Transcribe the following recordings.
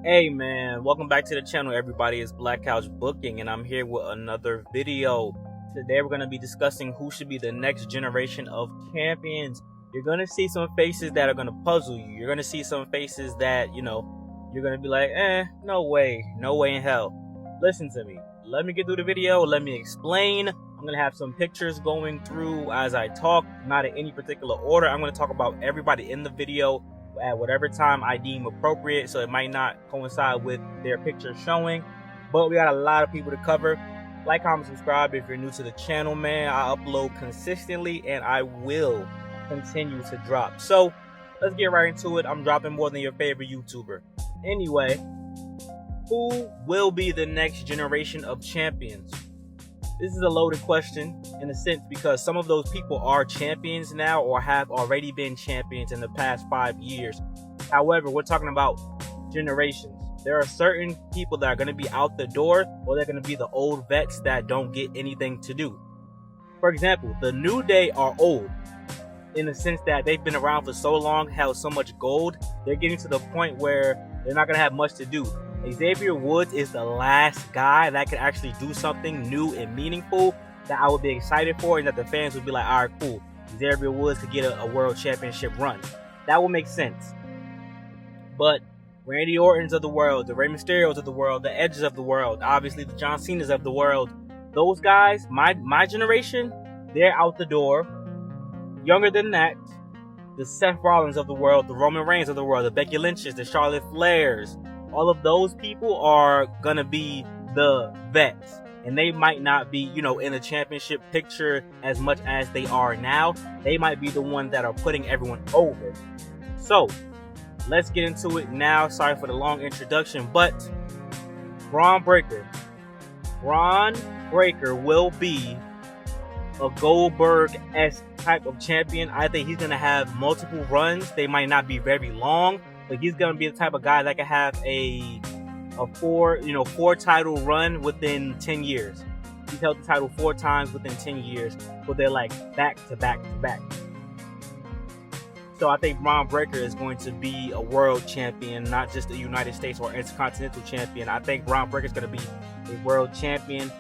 Hey man, welcome back to the channel everybody. It's Black Couch Booking and I'm here with another video. Today we're going to be discussing who should be the next generation of champions. You're going to see some faces that are going to puzzle you. You're going to see some faces that, you're going to be like, no way in hell. Listen to me. Let me get through the video. Let me explain. I'm going to have some pictures going through as I talk, not in any particular order. I'm going to talk about everybody in the video at whatever time I deem appropriate, so it might not coincide with their picture showing, but we got a lot of people to cover. Like, comment, subscribe if you're new to the channel, man. I upload consistently and I will continue to drop, so let's get right into it. I'm dropping more than your favorite YouTuber. Anyway, who will be the next generation of champions? This is a loaded question in a sense because some of those people are champions now or have already been champions in the past 5 years. However, we're talking about generations. There are certain people that are going to be out the door, or they're going to be the old vets that don't get anything to do. For example, the New Day are old in the sense that they've been around for so long, held so much gold, they're getting to the point where they're not going to have much to do. Xavier Woods is the last guy that could actually do something new and meaningful that I would be excited for, and that the fans would be like, all right, cool, Xavier Woods could get a world championship run. That would make sense. But Randy Ortons of the world, the Rey Mysterios of the world, the Edges of the world, obviously the John Cenas of the world, those guys, my generation, they're out the door. Younger than that, the Seth Rollins of the world, the Roman Reigns of the world, the Becky Lynches, the Charlotte Flairs, all of those people are gonna be the vets, and they might not be, in a championship picture as much as they are now. They might be the ones that are putting everyone over. So let's get into it now. Sorry for the long introduction, but Braun Breaker will be a Goldberg-esque type of champion. I think he's gonna have multiple runs. They might not be very long, but he's gonna be the type of guy that can have a four title run within 10 years. He's held the title 4 times within 10 years, but they're like back to back to back. So I think Braun Breaker is going to be a world champion, not just a United States or Intercontinental champion. I think Braun Breaker is going to be a world champion.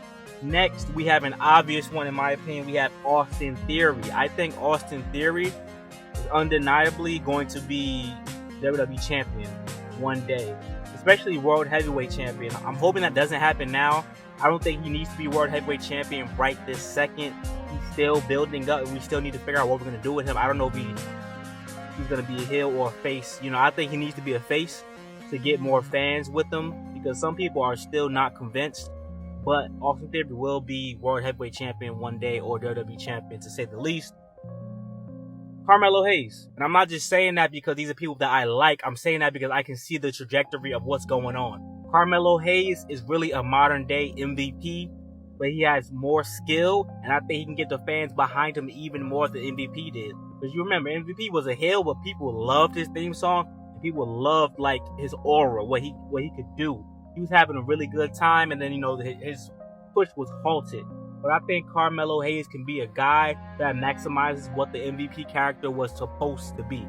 Next, we have an obvious one, in my opinion. We have Austin Theory. I think Austin Theory is undeniably going to be WWE Champion one day, especially World Heavyweight Champion. I'm hoping that doesn't happen now. I don't think he needs to be World Heavyweight Champion right this second. He's still building up, and we still need to figure out what we're going to do with him. I don't know if he's going to be a heel or a face. I think he needs to be a face to get more fans with him, because some people are still not convinced. But Austin Theory will be World Heavyweight Champion one day, or WWE Champion, to say the least. Carmelo Hayes. And I'm not just saying that because these are people that I like. I'm saying that because I can see the trajectory of what's going on. Carmelo Hayes is really a modern day MVP, but he has more skill, and I think he can get the fans behind him even more than MVP did. Because you remember, MVP was a heel, but people loved his theme song, and people loved like his aura, what he could do. He was having a really good time, and then his push was halted. But I think Carmelo Hayes can be a guy that maximizes what the MVP character was supposed to be.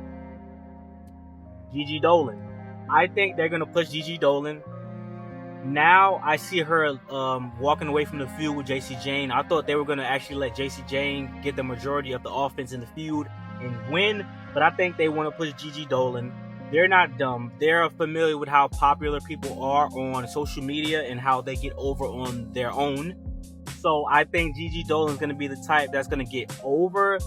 Gigi Dolan. I think they're going to push Gigi Dolan. Now I see her walking away from the feud with JC Jane. I thought they were going to actually let JC Jane get the majority of the offense in the feud and win. But I think they want to push Gigi Dolan. They're not dumb. They're familiar with how popular people are on social media and how they get over on their own. So I think Gigi Dolan is going to be the type that's going to get over.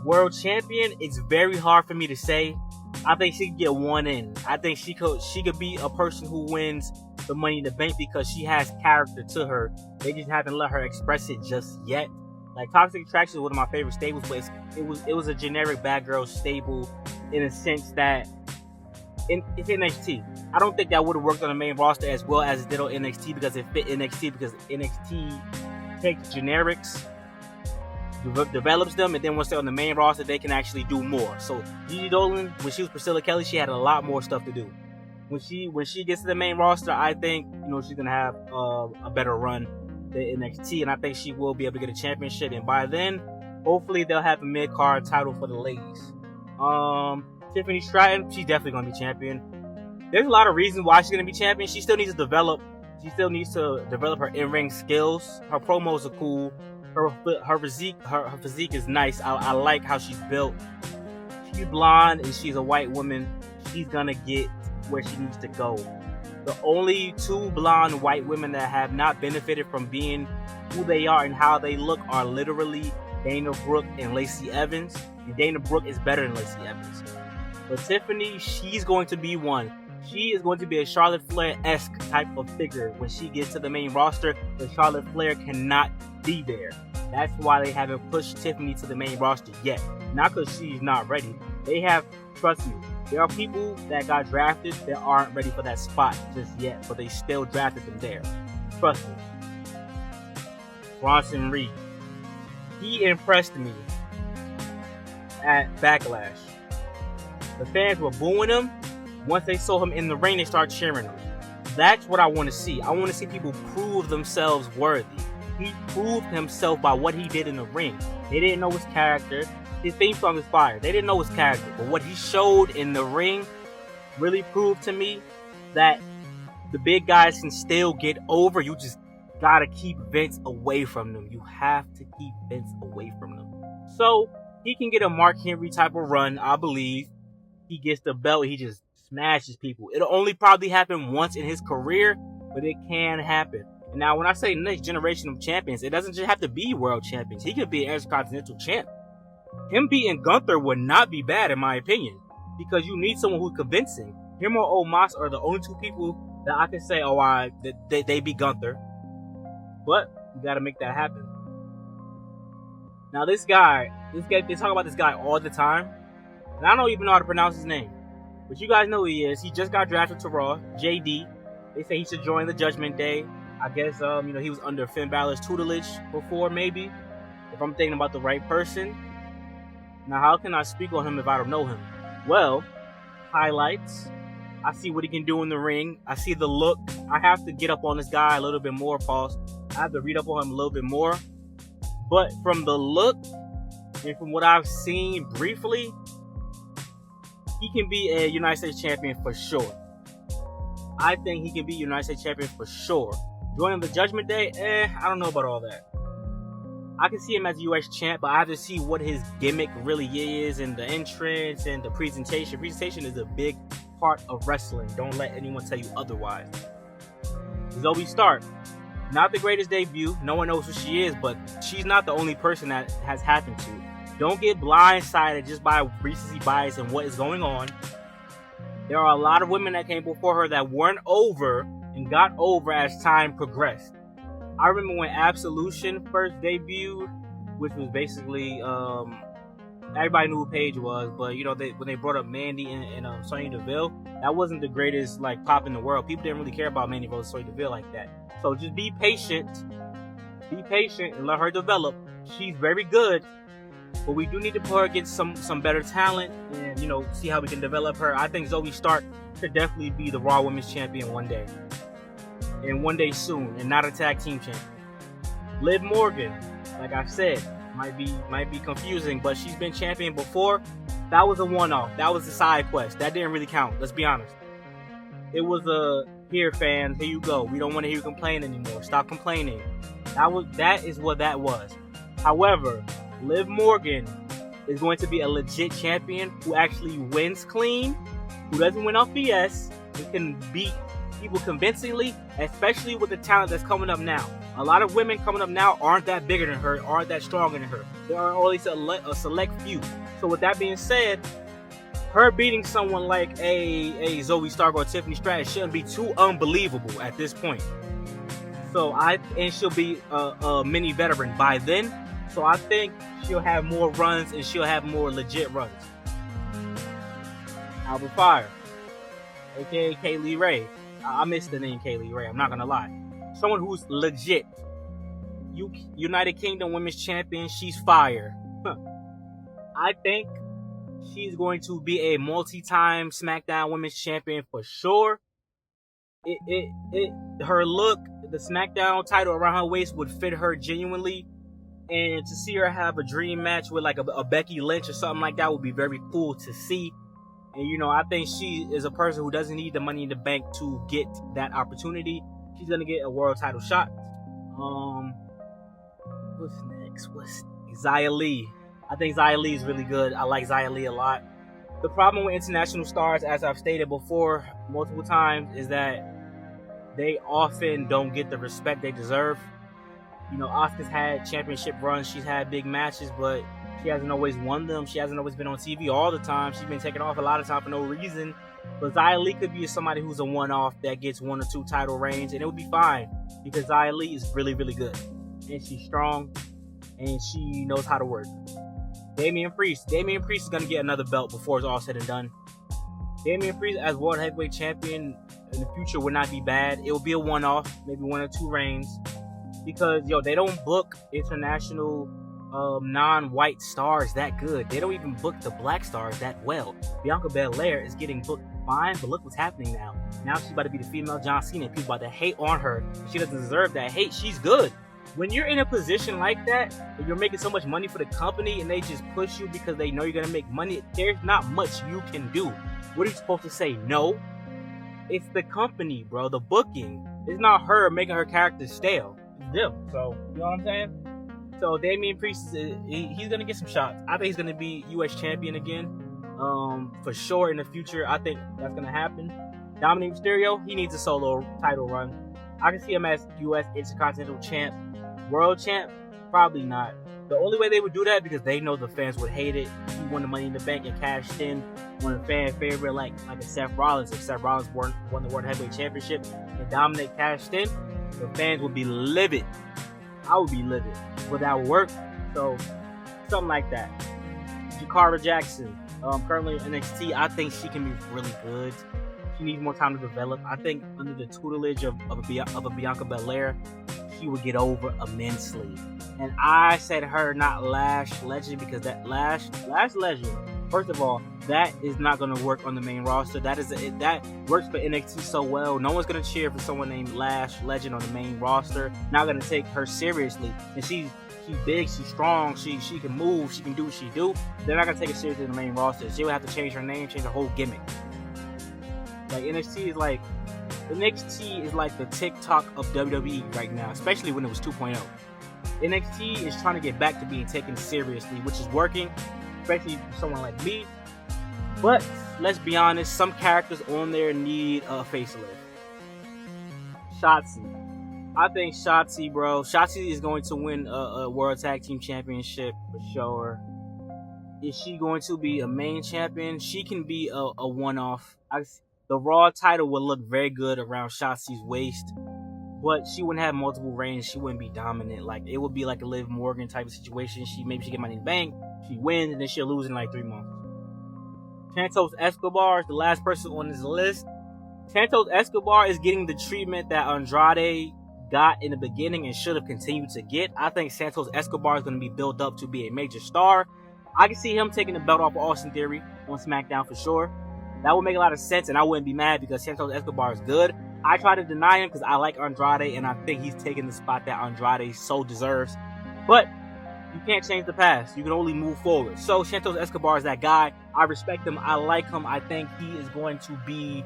World champion, it's very hard for me to say. I think she could get one in. I think she could be a person who wins the Money in the Bank because she has character to her. They just haven't let her express it just yet. Like, Toxic Attraction is one of my favorite stables, but it was a generic bad girl stable in a sense that it's NXT. I don't think that would have worked on the main roster as well as it did on NXT because it fit NXT, because NXT takes generics, develops them, and then once they're on the main roster, they can actually do more. So Gigi Dolan, when she was Priscilla Kelly, she had a lot more stuff to do. When she gets to the main roster, I think she's gonna have a better run than NXT, and I think she will be able to get a championship. And by then, hopefully, they'll have a mid-card title for the ladies. Tiffany Stratton, she's definitely gonna be champion. there's a lot of reasons why she's gonna be champion. She still needs to develop. She still needs to develop her in-ring skills. Her promos are cool. Her physique is nice. I like how she's built. She's blonde and she's a white woman. She's gonna get where she needs to go. The only two blonde white women that have not benefited from being who they are and how they look are literally Dana Brooke and Lacey Evans. And Dana Brooke is better than Lacey Evans. But Tiffany, she's going to be one. She is going to be a Charlotte Flair-esque type of figure when she gets to the main roster, but Charlotte Flair cannot be there. That's why they haven't pushed Tiffany to the main roster yet. Not because she's not ready. They have, trust me, there are people that got drafted that aren't ready for that spot just yet, but they still drafted them there. Trust me. Bronson Reed. He impressed me at Backlash. The fans were booing him. Once they saw him in the ring, they started cheering him. That's what I want to see. I want to see people prove themselves worthy. He proved himself by what he did in the ring. They didn't know his character. His theme song is fire. They didn't know his character. But what he showed in the ring really proved to me that the big guys can still get over. You just gotta keep Vince away from them. You have to keep Vince away from them. So he can get a Mark Henry type of run, I believe. He gets the belt. He just smashes people. It'll only probably happen once in his career, but it can happen. And now, when I say next generation of champions, it doesn't just have to be world champions. He could be an Intercontinental champ. Him beating Gunther would not be bad, in my opinion, because you need someone who's convincing. Him or Omos are the only two people that I can say, they beat Gunther. But you got to make that happen. Now, this guy, they talk about this guy all the time, and I don't even know how to pronounce his name. But you guys know who he is. He just got drafted to Raw. JD. They say he should join the Judgment Day. I guess, he was under Finn Balor's tutelage before, maybe. If I'm thinking about the right person. Now, how can I speak on him if I don't know him? Well, highlights. I see what he can do in the ring. I see the look. I have to get up on this guy a little bit more, pause. I have to read up on him a little bit more. But from the look, and from what I've seen briefly, he can be a United States champion for sure. I think he can be United States champion for sure. Joining the Judgment Day, I don't know about all that. I can see him as a US champ, but I have to see what his gimmick really is, and the entrance and the presentation. Presentation is a big part of wrestling. Don't let anyone tell you otherwise. Zoe Stark, not the greatest debut. No one knows who she is, but she's not the only person that has happened to. Don't get blindsided just by recency bias and what is going on. There are a lot of women that came before her that weren't over and got over as time progressed. I remember when Absolution first debuted, which was basically, everybody knew who Paige was, but when they brought up Mandy and Sonya Deville, that wasn't the greatest pop in the world. People didn't really care about Mandy versus Sonya Deville like that. So just be patient and let her develop. She's very good, but we do need to put her against some better talent and see how we can develop her. I think Zoe Stark could definitely be the Raw Women's Champion one day. And one day soon, and not a tag team champion. Liv Morgan, like I said, might be confusing, but she's been champion before. That was a one-off. That was a side quest. That didn't really count. Let's be honest. It was a here, fans. Here you go. We don't want to hear you complain anymore. Stop complaining. That is what that was. However, Liv Morgan is going to be a legit champion who actually wins clean, who doesn't win off BS, and can beat people convincingly, especially with the talent that's coming up now. A lot of women coming up now aren't that bigger than her, aren't that stronger than her. There are only a select few. So with that being said, her beating someone like a Zoe Stark or Tiffany Stratton shouldn't be too unbelievable at this point. And she'll be a mini veteran by then. So I think she'll have more runs and she'll have more legit runs. Alba Fire, aka Kaylee Ray. I missed the name Kaylee Ray, I'm not gonna lie. Someone who's legit. United Kingdom Women's Champion, she's fire. I think she's going to be a multi-time SmackDown Women's Champion for sure. Her look, the SmackDown title around her waist would fit her genuinely. And to see her have a dream match with a Becky Lynch or something like that would be very cool to see. And, you know, I think she is a person who doesn't need the money in the bank to get that opportunity. She's going to get a world title shot. What's next? Xia Li. I think Xia Li is really good. I like Xia Li a lot. The problem with international stars, as I've stated before multiple times, is that they often don't get the respect they deserve. You know, Asuka's had championship runs. She's had big matches, but she hasn't always won them. She hasn't always been on TV all the time. She's been taken off a lot of time for no reason. But Xia Li could be somebody who's a one-off that gets 1 or 2 title reigns, and it would be fine because Xia Li is really, really good. And she's strong, and she knows how to work. Damian Priest is going to get another belt before it's all said and done. Damian Priest as World Heavyweight Champion in the future would not be bad. It would be a one-off, maybe 1 or 2 reigns. Because, they don't book international non-white stars that good. They don't even book the black stars that well. Bianca Belair is getting booked fine, but look what's happening now. Now she's about to be the female John Cena, and people about to hate on her. She doesn't deserve that hate. She's good. When you're in a position like that, and you're making so much money for the company, and they just push you because they know you're going to make money, there's not much you can do. What are you supposed to say? No. It's the company, bro. The booking. It's not her making her character stale. It's them. So, you know what I'm saying? So, Damian Priest, he's going to get some shots. I think he's going to be U.S. champion again. For sure in the future, I think that's going to happen. Dominic Mysterio, he needs a solo title run. I can see him as U.S. Intercontinental champ. World champ? Probably not. The only way they would do that because they know the fans would hate it. He won the Money in the Bank and cashed in. One of the fan favorite like a Seth Rollins. If Seth Rollins won the World Heavyweight Championship and Dominic cashed in, the fans would be livid. I would be livid. But that would work. So, something like that. Jakara Jackson. Currently in NXT, I think she can be really good. She needs more time to develop. I think under the tutelage of a Bianca Belair, she would get over immensely. And I said her, not Lash Legend, because that Lash Legend, first of all, that is not going to work on the main roster. That works for NXT so well. No one's going to cheer for someone named Lash Legend on the main roster. Not going to take her seriously. And she's big, she's strong, she can move, she can do what she do. They're not going to take her seriously in the main roster. She would have to change her name, change her whole gimmick. Like NXT is like the TikTok of WWE right now, especially when it was 2.0. NXT is trying to get back to being taken seriously, which is working, especially for someone like me. But let's be honest, some characters on there need a facelift. Shotzi. I think Shotzi, bro. Shotzi is going to win a World Tag Team Championship for sure. Is she going to be a main champion? She can be a one-off. The Raw title would look very good around Shotzi's waist, but she wouldn't have multiple reigns. She wouldn't be dominant. Like, it would be like a Liv Morgan type of situation. Maybe she get Money in the Bank, she wins, and then she'll lose in like 3 months. Santos Escobar is the last person on this list. Santos Escobar is getting the treatment that Andrade got in the beginning and should have continued to get. I think Santos Escobar is going to be built up to be a major star. I can see him taking the belt off of Austin Theory on SmackDown for sure. That would make a lot of sense, and I wouldn't be mad because Santos Escobar is good. I try to deny him because I like Andrade, and I think he's taking the spot that Andrade so deserves. But you can't change the past. You can only move forward. So Santos Escobar is that guy. I respect him. I like him. I think he is going to be,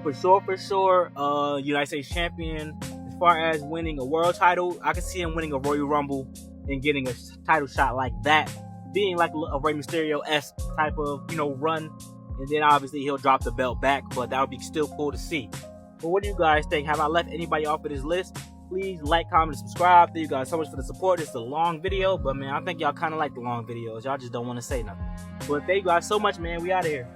for sure, United States champion. As far as winning a world title, I can see him winning a Royal Rumble and getting a title shot like that, being like a Rey Mysterio-esque type of, run. And then obviously he'll drop the belt back, but that would be still cool to see. But what do you guys think? Have I left anybody off of this list? Please like, comment, and subscribe. Thank you guys so much for the support. It's a long video, but man, I think y'all kind of like the long videos. Y'all just don't want to say nothing. But thank you guys so much, man. We out of here.